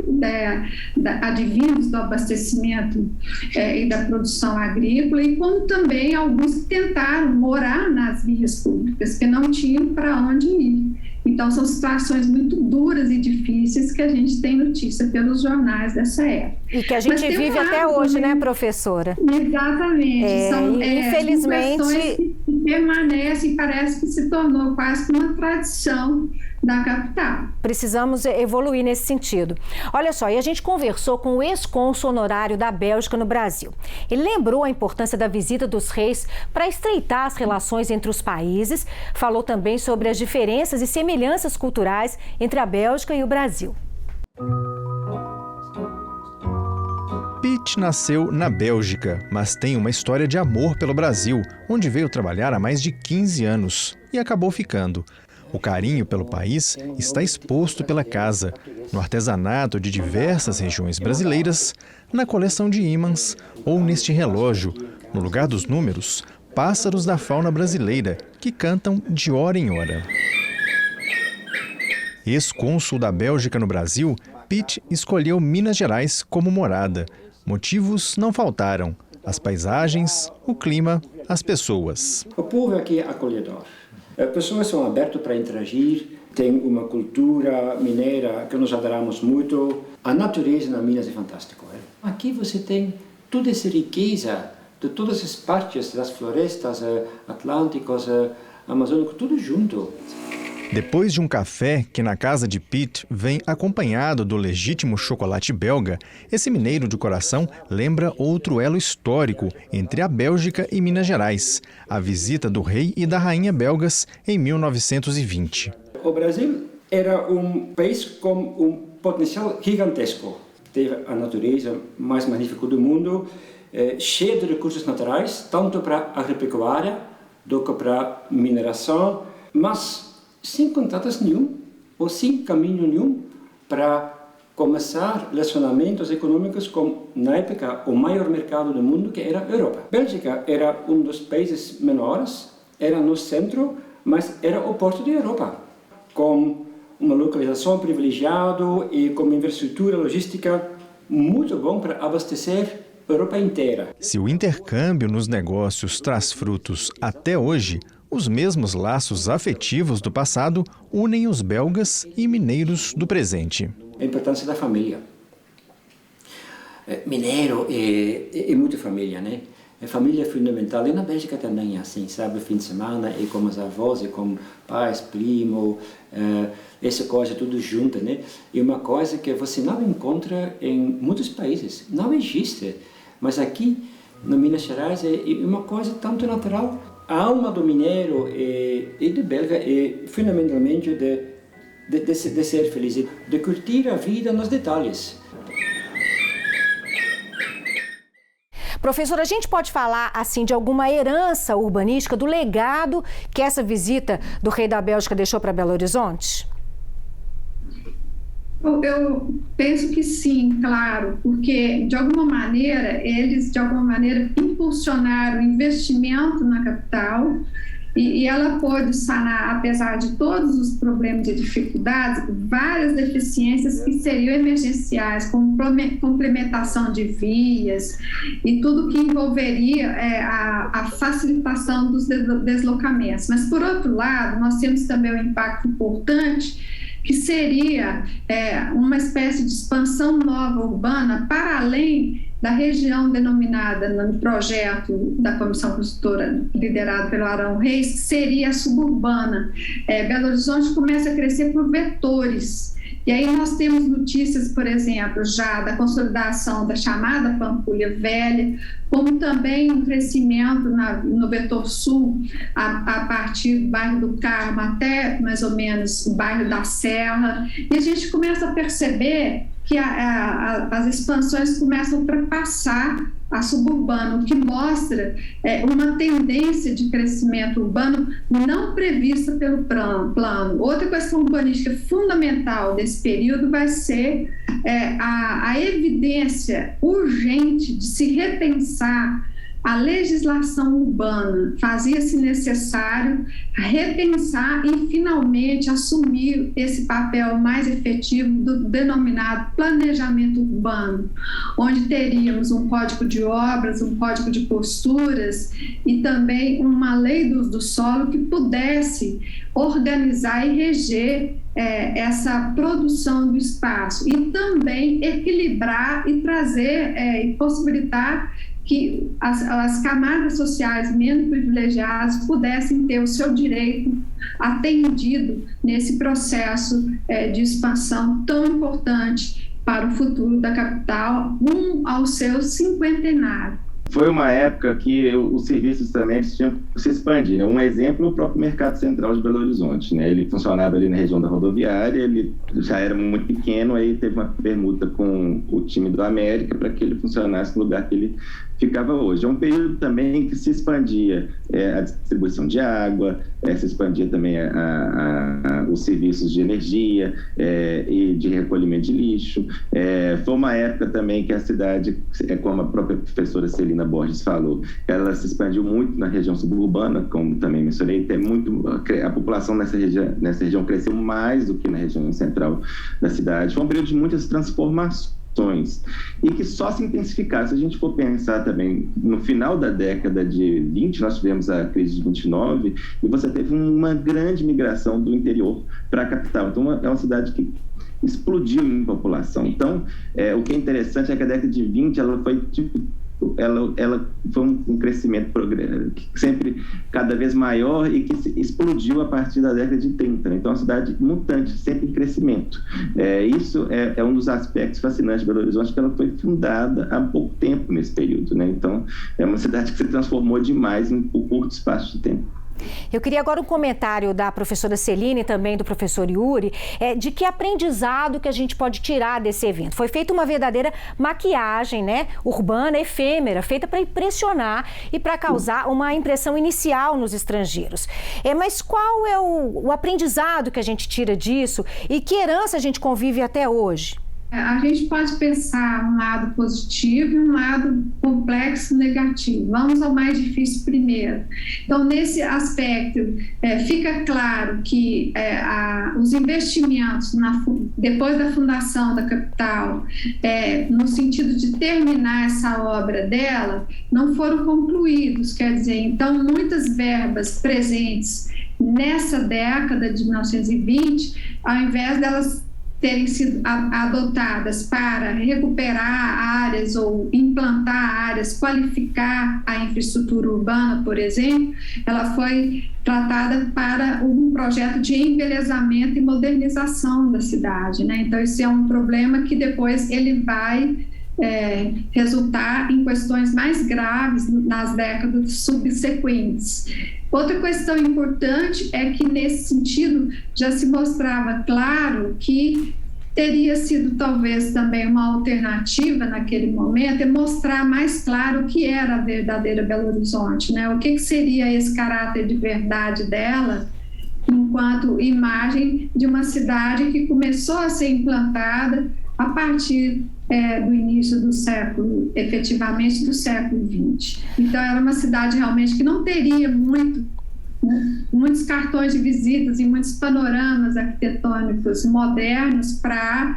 advindos do abastecimento e da produção agrícola, e como também alguns que tentaram morar nas vias públicas, que não tinham para onde ir. Então, são situações muito duras e difíceis que a gente tem notícia pelos jornais dessa época. E que a gente vive até hoje, né, professora? Exatamente. São, infelizmente... questões que permanecem e parece que se tornou quase uma tradição da capital. Precisamos evoluir nesse sentido. Olha só, e a gente conversou com o ex-cônsul honorário da Bélgica no Brasil. Ele lembrou a importância da visita dos reis para estreitar as relações entre os países, falou também sobre as diferenças e semelhanças culturais entre a Bélgica e o Brasil. Piet nasceu na Bélgica, mas tem uma história de amor pelo Brasil, onde veio trabalhar há mais de 15 anos e acabou ficando. O carinho pelo país está exposto pela casa, no artesanato de diversas regiões brasileiras, na coleção de ímãs ou neste relógio, no lugar dos números, pássaros da fauna brasileira, que cantam de hora em hora. Ex-cônsul da Bélgica no Brasil, Piet escolheu Minas Gerais como morada. Motivos não faltaram: as paisagens, o clima, as pessoas. O povo aqui é acolhedor. As pessoas são abertas para interagir, tem uma cultura mineira que nós adoramos muito. A natureza na Minas é fantástica. Aqui você tem toda essa riqueza de todas as partes das florestas atlânticas, amazônicas, tudo junto. Depois de um café que na casa de Piet vem acompanhado do legítimo chocolate belga, esse mineiro de coração lembra outro elo histórico entre a Bélgica e Minas Gerais, a visita do rei e da rainha belgas em 1920. O Brasil era um país com um potencial gigantesco. Teve a natureza mais magnífica do mundo, cheia de recursos naturais, tanto para a agropecuária do que para a mineração, mas sem contatos nenhum, ou sem caminho nenhum para começar relacionamentos econômicos com, na época, o maior mercado do mundo, que era a Europa. A Bélgica era um dos países menores, era no centro, mas era o porto da Europa, com uma localização privilegiada e com uma infraestrutura logística muito bom para abastecer a Europa inteira. Se o intercâmbio nos negócios traz frutos até hoje, os mesmos laços afetivos do passado unem os belgas e mineiros do presente. A importância da família. Mineiro é muito família, né? A família é fundamental. E na Bélgica também é assim, sabe? Fim de semana é com os avós, é com pais, primo, essa coisa tudo junto, né? É uma coisa que você não encontra em muitos países. Não existe. Mas aqui, no Minas Gerais, é uma coisa tanto natural. A alma do mineiro e do belga é fundamentalmente de ser feliz, de curtir a vida nos detalhes. Professora, a gente pode falar assim de alguma herança urbanística, do legado que essa visita do rei da Bélgica deixou para Belo Horizonte? Eu penso que sim, claro, porque de alguma maneira eles impulsionaram o investimento na capital, e ela pôde sanar, apesar de todos os problemas e dificuldades, várias deficiências que seriam emergenciais, como complementação de vias e tudo que envolveria a facilitação dos deslocamentos. Mas, por outro lado, nós temos também um impacto importante, que seria uma espécie de expansão nova urbana para além da região denominada no projeto da Comissão Consultora liderado pelo Arão Reis, que seria a suburbana. Belo Horizonte começa a crescer por vetores. E aí nós temos notícias, por exemplo, já da consolidação da chamada Pampulha Velha, como também um crescimento no vetor sul, a partir do bairro do Carmo até mais ou menos o bairro da Serra. E a gente começa a perceber que as expansões começam a ultrapassar a suburbana, o que mostra uma tendência de crescimento urbano não prevista pelo plano. Outra questão urbanística fundamental desse período vai ser a evidência urgente de se repensar a legislação urbana. Fazia-se necessário repensar e, finalmente, assumir esse papel mais efetivo do denominado planejamento urbano, onde teríamos um código de obras, um código de posturas e também uma lei do uso do solo que pudesse organizar e reger essa produção do espaço e também equilibrar e trazer e possibilitar que as camadas sociais menos privilegiadas pudessem ter o seu direito atendido nesse processo de expansão tão importante para o futuro da capital, ao seu cinquentenário. Foi uma época que os serviços também tinham que se expandir, né? Um exemplo é o próprio Mercado Central de Belo Horizonte, né? Ele funcionava ali na região da rodoviária, ele já era muito pequeno, aí teve uma permuta com o time do América para que ele funcionasse no lugar que ele ficava hoje. É um período também que se expandia a distribuição de água, se expandia também os serviços de energia e de recolhimento de lixo. Foi uma época também que a cidade, como a própria professora Celina Borges falou, ela se expandiu muito na região suburbana, como também mencionei, a população nessa região cresceu mais do que na região central da cidade. Foi um período de muitas transformações e que só se intensificaram. Se a gente for pensar também, no final da década de 20, nós tivemos a crise de 29 e você teve uma grande migração do interior para a capital. Então, é uma cidade que explodiu em população. Então, o que é interessante é que a década de 20 ela foi foi um crescimento sempre cada vez maior e que explodiu a partir da década de 30. Então, é uma cidade mutante, sempre em crescimento. Isso é um dos aspectos fascinantes de Belo Horizonte, que ela foi fundada há pouco tempo nesse período, né? Então, é uma cidade que se transformou demais em um curto espaço de tempo. Eu queria agora um comentário da professora Celine e também do professor Yuri, de que aprendizado que a gente pode tirar desse evento. Foi feita uma verdadeira maquiagem, né, urbana, efêmera, feita para impressionar e para causar uma impressão inicial nos estrangeiros. Mas qual é o aprendizado que a gente tira disso e que herança a gente convive até hoje? A gente pode pensar um lado positivo e um lado complexo negativo. Vamos ao mais difícil primeiro. Então, nesse aspecto, fica claro que os investimentos depois da fundação da capital, no sentido de terminar essa obra dela, não foram concluídos. Quer dizer, então, muitas verbas presentes nessa década de 1920, ao invés delas terem sido adotadas para recuperar áreas ou implantar áreas, qualificar a infraestrutura urbana, por exemplo, ela foi tratada para um projeto de embelezamento e modernização da cidade, né? Então, esse é um problema que depois ele vai resultar em questões mais graves nas décadas subsequentes. Outra questão importante é que, nesse sentido, já se mostrava claro que teria sido talvez também uma alternativa naquele momento é mostrar mais claro o que era a verdadeira Belo Horizonte, né? O que seria esse caráter de verdade dela, enquanto imagem de uma cidade que começou a ser implantada a partir do início do século, efetivamente do século XX. Então, era uma cidade realmente que não teria muito muitos cartões de visitas e muitos panoramas arquitetônicos modernos para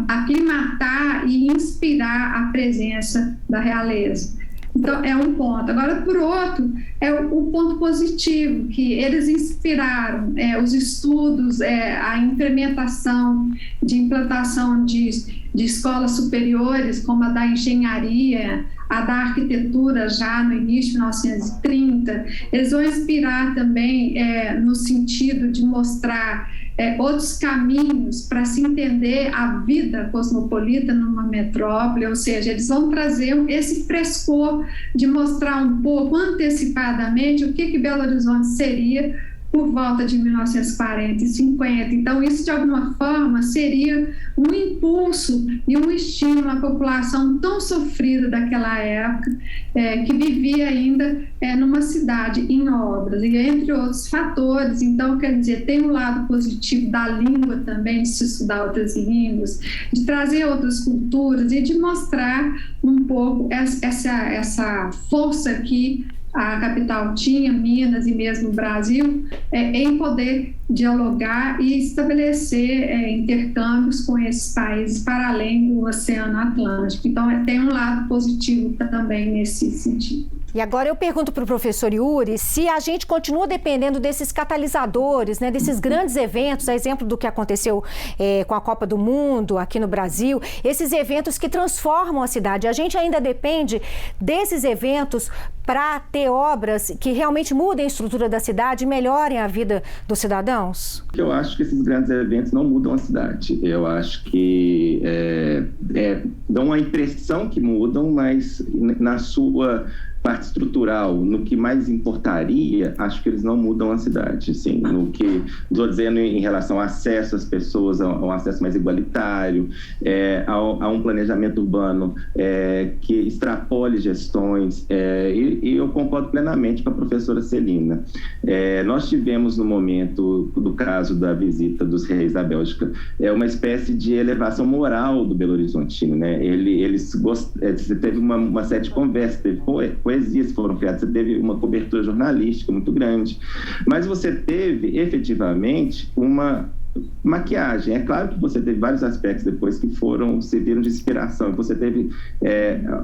aclimatar e inspirar a presença da realeza. Então, é um ponto. Agora, por outro, é o ponto positivo, que eles inspiraram os estudos, a implementação de implantação de escolas superiores, como a da engenharia, a da arquitetura, já no início de 1930. Eles vão inspirar também no sentido de mostrar outros caminhos para se entender a vida cosmopolita numa metrópole, ou seja, eles vão trazer esse frescor de mostrar um pouco antecipadamente o que Belo Horizonte seria por volta de 1940 e 50. Então, isso, de alguma forma, seria um impulso e um estímulo à população tão sofrida daquela época, que vivia ainda numa cidade em obras, e entre outros fatores. Então, quer dizer, tem um lado positivo da língua também, de se estudar outras línguas, de trazer outras culturas e de mostrar um pouco essa força que a capital tinha, Minas e mesmo o Brasil, em poder dialogar e estabelecer intercâmbios com esses países para além do Oceano Atlântico. Então, tem um lado positivo também nesse sentido. E agora eu pergunto para o professor Yuri se a gente continua dependendo desses catalisadores, né, desses grandes eventos, a exemplo do que aconteceu com a Copa do Mundo aqui no Brasil, esses eventos que transformam a cidade. A gente ainda depende desses eventos para ter obras que realmente mudem a estrutura da cidade e melhorem a vida dos cidadãos? Eu acho que esses grandes eventos não mudam a cidade. Eu acho que dão a impressão que mudam, mas na sua parte estrutural, no que mais importaria, acho que eles não mudam a cidade, assim, no que estou dizendo em relação ao acesso às pessoas, a um acesso mais igualitário, a um planejamento urbano que extrapole gestões, e eu concordo plenamente com a professora Celina. Nós tivemos no momento do caso da visita dos reis da Bélgica, uma espécie de elevação moral do Belo Horizontino, né? Você teve uma série de conversas, teve poesias foram criadas, você teve uma cobertura jornalística muito grande, mas você teve efetivamente uma maquiagem. É claro que você teve vários aspectos depois que serviram de inspiração, você teve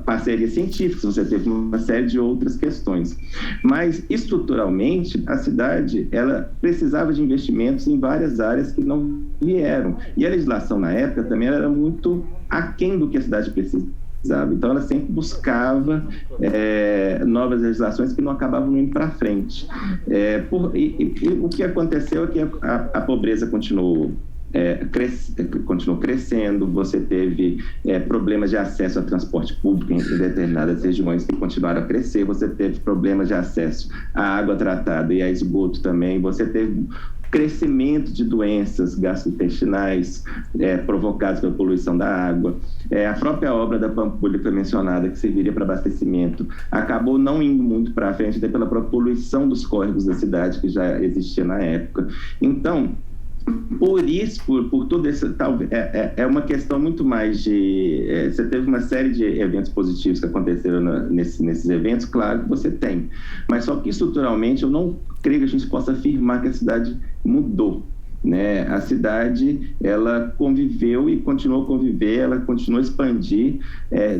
parcerias científicas, você teve uma série de outras questões, mas estruturalmente a cidade ela precisava de investimentos em várias áreas que não vieram, e a legislação na época também era muito aquém do que a cidade precisava. Então, ela sempre buscava novas legislações que não acabavam indo para frente. O que aconteceu é que a pobreza continuou crescendo, você teve problemas de acesso a transporte público em determinadas regiões que continuaram a crescer, você teve problemas de acesso à água tratada e a esgoto também, você teve crescimento de doenças gastrointestinais provocadas pela poluição da água. A própria obra da Pampulha que foi mencionada, que serviria para abastecimento, acabou não indo muito para frente, até pela própria poluição dos córregos da cidade, que já existia na época. Então, por isso, por tudo isso, é uma questão muito mais de... você teve uma série de eventos positivos que aconteceram nesses eventos, claro que você tem, mas só que estruturalmente eu não creio que a gente possa afirmar que a cidade mudou, né? A cidade, ela conviveu e continuou a conviver, ela continuou a expandir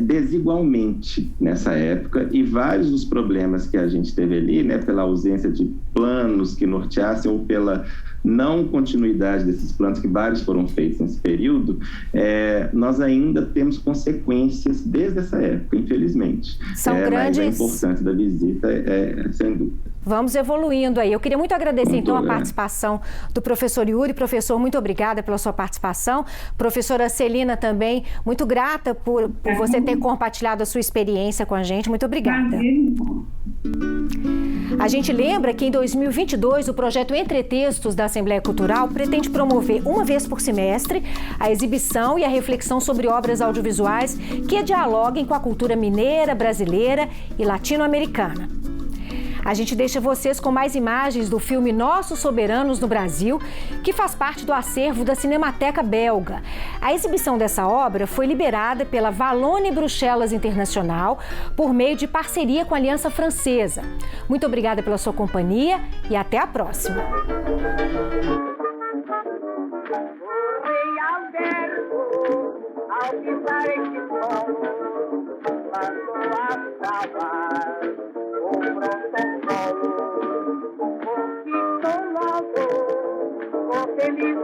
desigualmente nessa época, e vários dos problemas que a gente teve ali, né, pela ausência de planos que norteassem ou pela não continuidade desses planos, que vários foram feitos nesse período, nós ainda temos consequências desde essa época, infelizmente. São grandes... Mas a importância da visita sem dúvida. Vamos evoluindo aí. Eu queria muito agradecer, então, a participação do professor Yuri. Professor, muito obrigada pela sua participação. Professora Celina também, muito grata por você ter compartilhado a sua experiência com a gente. Muito obrigada. A gente lembra que em 2022 o projeto Entretextos da Assembleia Cultural pretende promover uma vez por semestre a exibição e a reflexão sobre obras audiovisuais que dialoguem com a cultura mineira, brasileira e latino-americana. A gente deixa vocês com mais imagens do filme Nossos Soberanos no Brasil, que faz parte do acervo da Cinemateca Belga. A exibição dessa obra foi liberada pela Wallonie Bruxelas Internacional por meio de parceria com a Aliança Francesa. Muito obrigada pela sua companhia e até a próxima. Ao pisar este solo, passou a salvar o protocolo. Conquistou logo o feliz